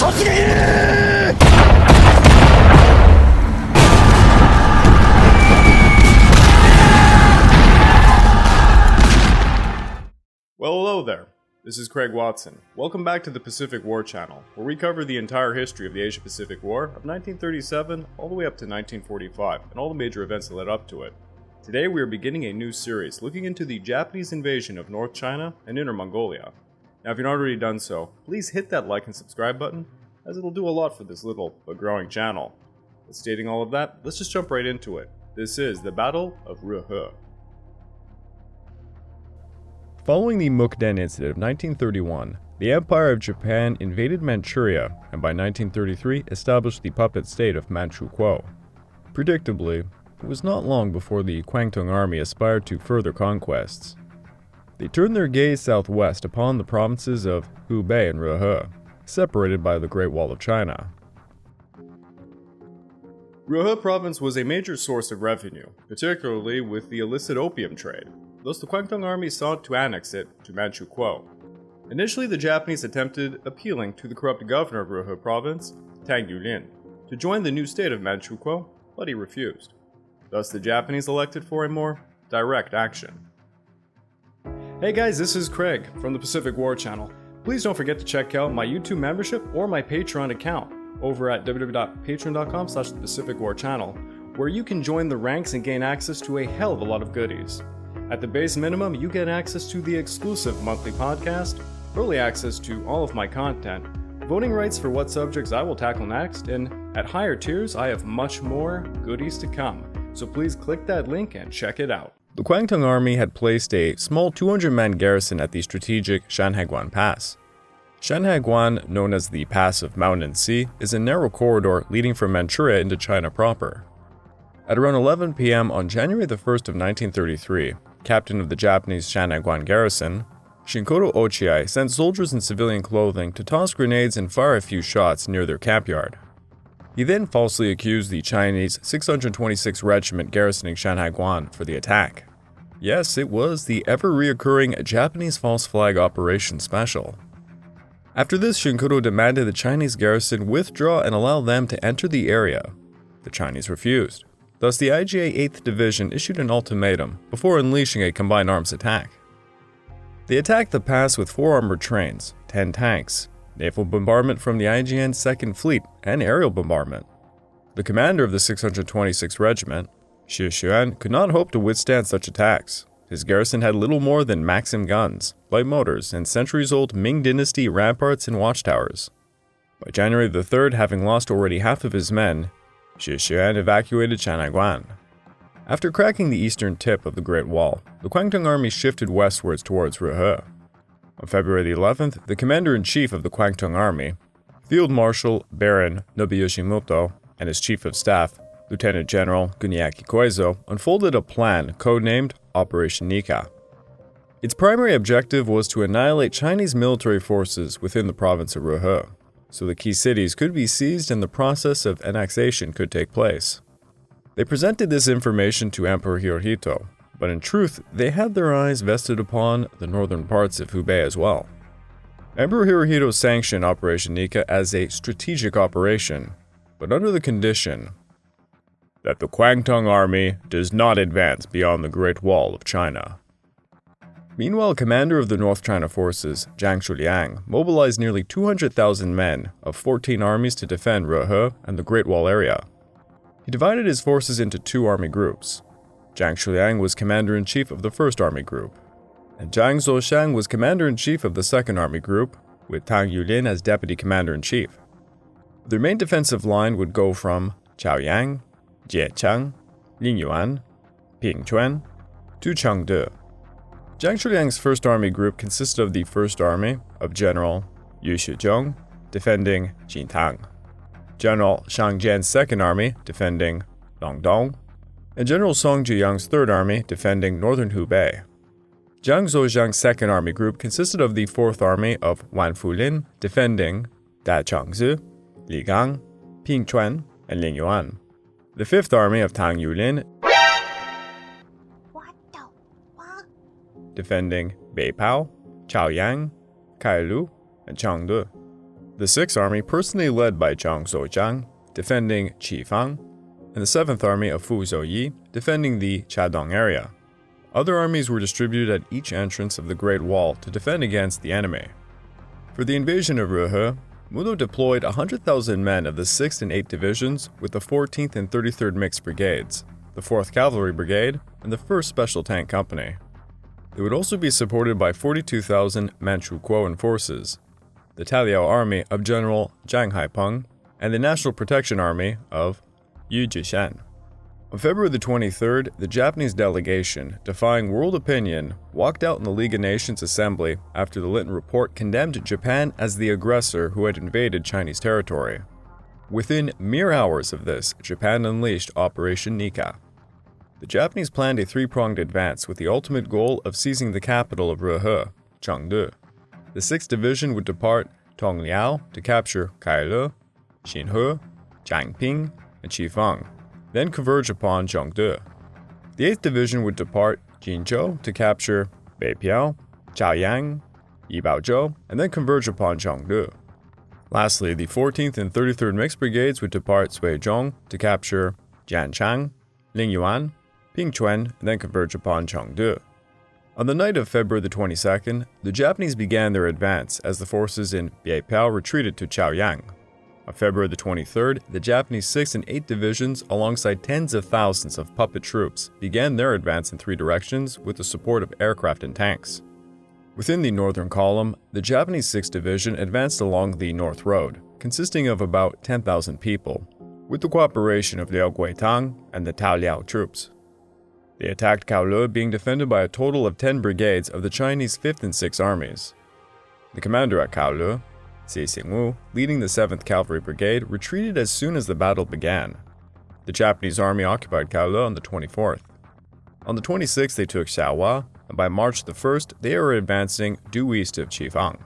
Well, hello there. This is Craig Watson. Welcome back to the Pacific War Channel, where we cover the entire history of the Asia-Pacific War of 1937 all the way up to 1945, and all the major events that led up to it. Today we are beginning a new series looking into the Japanese invasion of North China and Inner Mongolia. Now if you've not already done so, please hit that like and subscribe button, as it'll do a lot for this little but growing channel. But stating all of that, let's just jump right into it. This is the Battle of Rehe. Following the Mukden Incident of 1931, the Empire of Japan invaded Manchuria and by 1933 established the puppet state of Manchukuo. Predictably, it was not long before the Kwantung army aspired to further conquests. They turned their gaze southwest upon the provinces of Hubei and Rehe, separated by the Great Wall of China. Rehe province was a major source of revenue, particularly with the illicit opium trade. Thus the Kwantung army sought to annex it to Manchukuo. Initially, the Japanese attempted appealing to the corrupt governor of Rehe province, Tang Yulin, to join the new state of Manchukuo, but he refused. Thus the Japanese elected for a more direct action. Hey guys, this is Craig from the Pacific War Channel. Please don't forget to check out my YouTube membership or my Patreon account over at www.patreon.com/thepacificwarchannel, where you can join the ranks and gain access to a hell of a lot of goodies. At the base minimum, you get access to the exclusive monthly podcast, early access to all of my content, voting rights for what subjects I will tackle next, and at higher tiers, I have much more goodies to come. So please click that link and check it out. The Kwantung army had placed a small 200-man garrison at the strategic Shanhaiguan Pass. Shanhaiguan, known as the Pass of Mountain and Sea, is a narrow corridor leading from Manchuria into China proper. At around 11 p.m. on January the 1st of 1933, captain of the Japanese Shanhaiguan garrison, Shinkoto Ochiai sent soldiers in civilian clothing to toss grenades and fire a few shots near their camp yard. He then falsely accused the Chinese 626 Regiment garrisoning Shanhaiguan for the attack. Yes, it was the ever-reoccurring Japanese false flag operation special. After this, Shinkoto demanded the Chinese garrison withdraw and allow them to enter the area. The Chinese refused. Thus, the IGA 8th Division issued an ultimatum before unleashing a combined arms attack. They attacked the pass with 4 armored trains, 10 tanks, naval bombardment from the IJN's 2nd Fleet, and aerial bombardment. The commander of the 626th Regiment, Xie Xuan, could not hope to withstand such attacks. His garrison had little more than Maxim guns, light motors, and centuries-old Ming Dynasty ramparts and watchtowers. By January the 3rd, having lost already half of his men, Xie Xuan evacuated Shanhaiguan. After cracking the eastern tip of the Great Wall, the Kwantung army shifted westwards towards Rehe. On February the 11th, the commander-in-chief of the Kwantung army, Field Marshal Baron Nobuyashimoto, and his chief of staff, Lieutenant General Guniaki Koizo, unfolded a plan codenamed Operation Nekka. Its primary objective was to annihilate Chinese military forces within the province of Rehe, so the key cities could be seized and the process of annexation could take place. They presented this information to Emperor Hirohito, but in truth, they had their eyes vested upon the northern parts of Hubei as well. Emperor Hirohito sanctioned Operation Nekka as a strategic operation, but under the condition that the Kwantung army does not advance beyond the Great Wall of China. Meanwhile, commander of the North China forces, Zhang Xueliang, mobilized nearly 200,000 men of 14 armies to defend Rehe and the Great Wall area. He divided his forces into 2 army groups. Zhang Xueliang was commander-in-chief of the 1st Army Group, and Zhang Xueliang was commander-in-chief of the 2nd Army Group, with Tang Yulin as deputy commander-in-chief. Their main defensive line would go from Chaoyang, Jiechang, Lingyuan, Pingquan, to Chengde. Zhang Xueliang's 1st Army Group consisted of the 1st Army of General Yu Shizhong, defending Jintang, General Shang Jian's 2nd Army, defending Longdong, and General Song Zhiyang's 3rd Army, defending northern Hubei. Zhang Xueliang's 2nd Army Group consisted of the 4th Army of Wan Fulin, defending Dachangzi, Ligang, Pingquan, and Lingyuan. The 5th Army of Tang Yulin, defending Beipao, Chaoyang, Kailu, and Chengde. The 6th Army, personally led by Zhang Xueliang, defending Qifang, and the 7th Army of Fu Zhouyi, defending the Chadong area. Other armies were distributed at each entrance of the Great Wall to defend against the enemy. For the invasion of Rehe, Mudo deployed 100,000 men of the 6th and 8th Divisions with the 14th and 33rd Mixed Brigades, the 4th Cavalry Brigade, and the 1st Special Tank Company. They would also be supported by 42,000 Manchukuo forces, the Taliao Army of General Zhang Haipeng, and the National Protection Army of Yu Jishan. On February the 23rd, the Japanese delegation, defying world opinion, walked out in the League of Nations Assembly after the Linton Report condemned Japan as the aggressor who had invaded Chinese territory. Within mere hours of this, Japan unleashed Operation Nekka. The Japanese planned a three-pronged advance with the ultimate goal of seizing the capital of Rehe, Chengde. The 6th Division would depart Tongliao to capture Kaile, Xinhe, Jiangping, and Qifang, then converge upon Chengde. The 8th Division would depart Jinzhou to capture Beipiao, Chaoyang, Yibaozhou, and then converge upon Chengde. Lastly, the 14th and 33rd Mixed Brigades would depart Suizhong to capture Jianchang, Lingyuan, Pingquan, and then converge upon Chengde. On the night of February the 22nd, the Japanese began their advance as the forces in Beipiao retreated to Chaoyang. On February the 23rd, the Japanese 6th and 8th Divisions, alongside tens of thousands of puppet troops, began their advance in three directions with the support of aircraft and tanks. Within the northern column, the Japanese 6th Division advanced along the North Road, consisting of about 10,000 people, with the cooperation of Liao Guitang and the Taoliao troops. They attacked Kaole, being defended by a total of 10 brigades of the Chinese 5th and 6th armies. The commander at Kaole, Xie Xingwu, leading the 7th Cavalry Brigade, retreated as soon as the battle began. The Japanese army occupied Kaole on the 24th. On the 26th, they took Xiaohua, and by March the 1st, they were advancing due east of Qifang.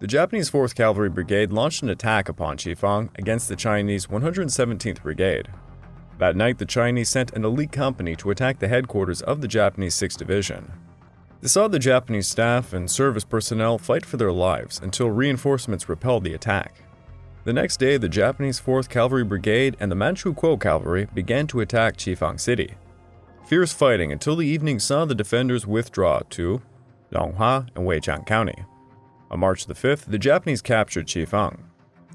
The Japanese 4th Cavalry Brigade launched an attack upon Qifang against the Chinese 117th Brigade. That night, the Chinese sent an elite company to attack the headquarters of the Japanese 6th Division. They saw the Japanese staff and service personnel fight for their lives until reinforcements repelled the attack. The next day, the Japanese 4th Cavalry Brigade and the Manchukuo Cavalry began to attack Qifang City. Fierce fighting until the evening saw the defenders withdraw to Longhua and Weijiang County. On March the 5th, the Japanese captured Qifang.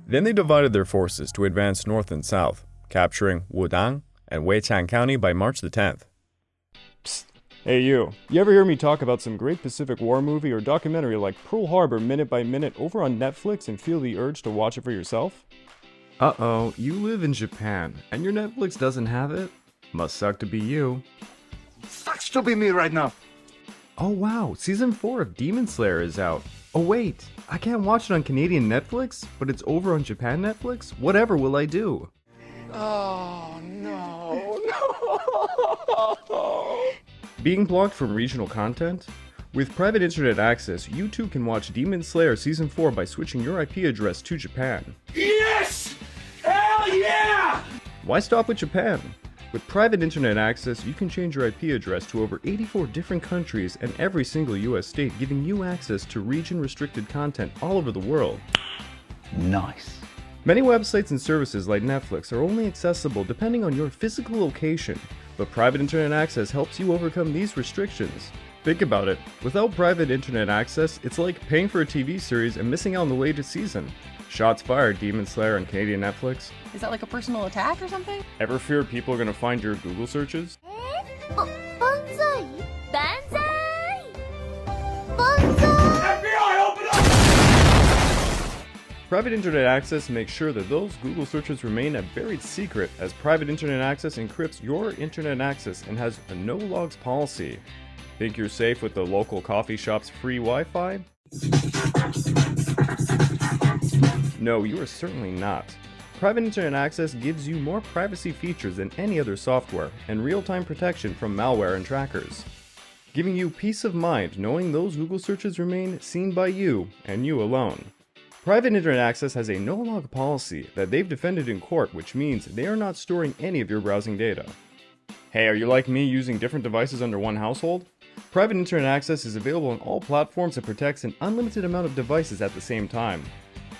Then they divided their forces to advance north and south, capturing Wudang and Weijiang County by March the 10th. Psst. Hey you ever hear me talk about some great Pacific War movie or documentary like Pearl Harbor Minute by Minute over on Netflix and feel the urge to watch it for yourself? Uh-oh, you live in Japan, and your Netflix doesn't have it? Must suck to be you. Sucks to be me right now. Oh wow, Season 4 of Demon Slayer is out. Oh wait, I can't watch it on Canadian Netflix, but it's over on Japan Netflix? Whatever will I do? Oh, no. Being blocked from regional content? With private internet access, you too can watch Demon Slayer Season 4 by switching your IP address to Japan. Yes! Hell yeah! Why stop with Japan? With private internet access, you can change your IP address to over 84 different countries and every single US state, giving you access to region-restricted content all over the world. Nice. Many websites and services like Netflix are only accessible depending on your physical location, but private internet access helps you overcome these restrictions. Think about it, without private internet access, it's like paying for a TV series and missing out on the latest season. Shots fired, Demon Slayer on Canadian Netflix. Is that like a personal attack or something? Ever fear people are gonna find your Google searches? Banzai! Banzai! Banzai! FBI, open up! Private internet access makes sure that those Google searches remain a buried secret, as private internet access encrypts your internet access and has a no-logs policy. Think you're safe with the local coffee shop's free Wi-Fi? No, you are certainly not. Private internet access gives you more privacy features than any other software and real-time protection from malware and trackers, giving you peace of mind knowing those Google searches remain seen by you and you alone. Private internet access has a no-log policy that they've defended in court, which means they are not storing any of your browsing data. Hey, are you like me using different devices under one household? Private internet access is available on all platforms and protects an unlimited amount of devices at the same time.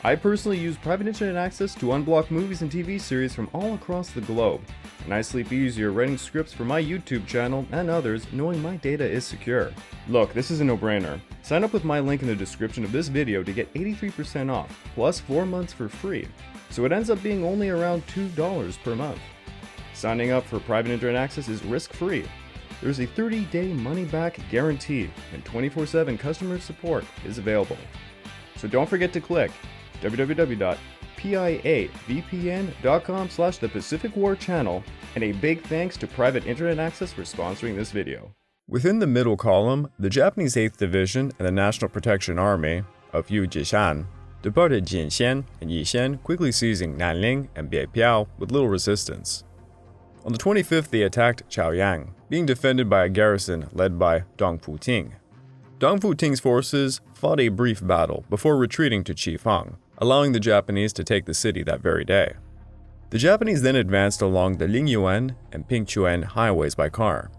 I personally use private internet access to unblock movies and TV series from all across the globe, and I sleep easier writing scripts for my YouTube channel and others knowing my data is secure. Look, this is a no-brainer. Sign up with my link in the description of this video to get 83% off, plus 4 months for free, so it ends up being only around $2 per month. Signing up for private internet access is risk-free. There's a 30-day money-back guarantee, and 24/7 customer support is available. So don't forget to click www.piavpn.com/The Pacific War Channel, and a big thanks to Private Internet Access for sponsoring this video. Within the middle column, the Japanese 8th Division and the National Protection Army of Yu Jishan departed Jinxian and Yixan, quickly seizing Nanling and Beipiao with little resistance. On the 25th, they attacked Chaoyang, being defended by a garrison led by Dong Futing. Dong Futing's forces fought a brief battle before retreating to Qifeng, allowing the Japanese to take the city that very day. The Japanese then advanced along the Lingyuan and Pingchuan highways by car.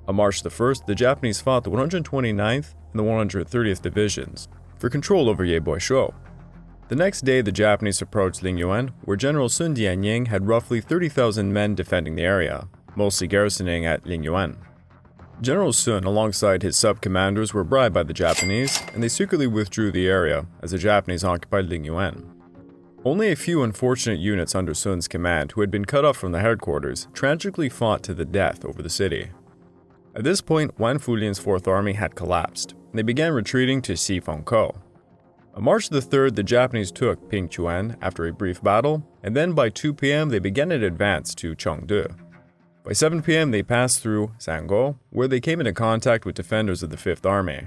On March the 1st, the Japanese fought the 129th and the 130th Divisions for control over Yeboishuo. The next day, the Japanese approached Lingyuan, where General Sun Dianying had roughly 30,000 men defending the area, mostly garrisoning at Lingyuan. General Sun, alongside his sub-commanders, were bribed by the Japanese, and they secretly withdrew the area as the Japanese occupied Lingyuan. Only a few unfortunate units under Sun's command, who had been cut off from the headquarters, tragically fought to the death over the city. At this point, Wan Fulian's 4th Army had collapsed, and they began retreating to Xifengkou. On March the 3rd, the Japanese took Pingchuan after a brief battle, and then by 2 p.m. they began an advance to Chengde. By 7 p.m. they passed through Sango, where they came into contact with defenders of the 5th Army.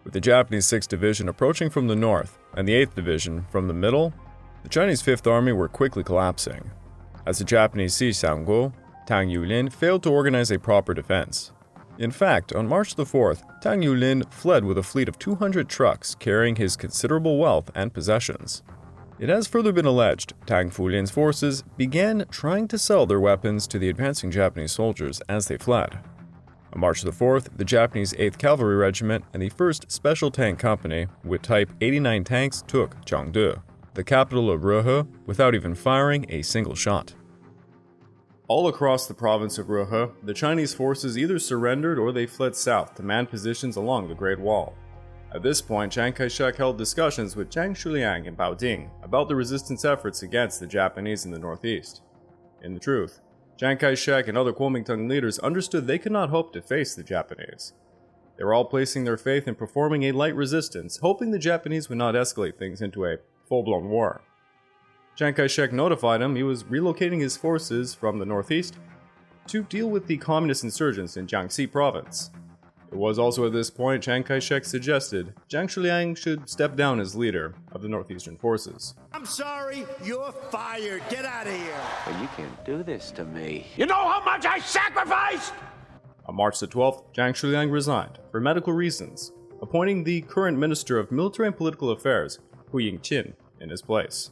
With the Japanese 6th Division approaching from the north and the 8th Division from the middle, the Chinese 5th Army were quickly collapsing. As the Japanese seized Sango, Tang Yulin failed to organize a proper defense. In fact, on March the 4th, Tang Yulin fled with a fleet of 200 trucks carrying his considerable wealth and possessions. It has further been alleged Tang Fulian's forces began trying to sell their weapons to the advancing Japanese soldiers as they fled. On March the 4th, the Japanese 8th Cavalry Regiment and the 1st Special Tank Company with Type 89 tanks took Chengde, the capital of Rehe, without even firing a single shot. All across the province of Rehe, the Chinese forces either surrendered or they fled south to man positions along the Great Wall. At this point, Chiang Kai-shek held discussions with Zhang Xueliang and Baoding about the resistance efforts against the Japanese in the northeast. In truth, Chiang Kai-shek and other Kuomintang leaders understood they could not hope to face the Japanese. They were all placing their faith in performing a light resistance, hoping the Japanese would not escalate things into a full-blown war. Chiang Kai-shek notified him he was relocating his forces from the northeast to deal with the communist insurgents in Jiangxi province. It was also at this point Chiang Kai-shek suggested Zhang Xueliang should step down as leader of the northeastern forces. I'm sorry, you're fired. Get out of here. But you can't do this to me. You know how much I sacrificed? On March the 12th, Zhang Xueliang resigned for medical reasons, appointing the current Minister of Military and Political Affairs, Hu Yingqin, in his place.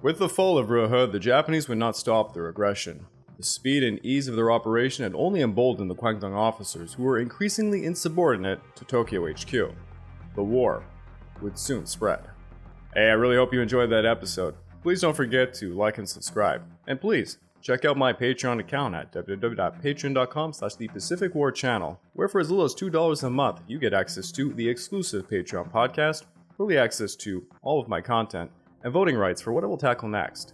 With the fall of Rehe, the Japanese would not stop their aggression. The speed and ease of their operation had only emboldened the Kwantung officers, who were increasingly insubordinate to Tokyo HQ. The war would soon spread. Hey, I really hope you enjoyed that episode. Please don't forget to like and subscribe. And please, check out my Patreon account at www.patreon.com/The Pacific War Channel, where for as little as $2 a month, you get access to the exclusive Patreon podcast, early access to all of my content, and voting rights for what I will tackle next.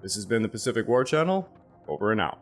This has been the Pacific War Channel, over and out.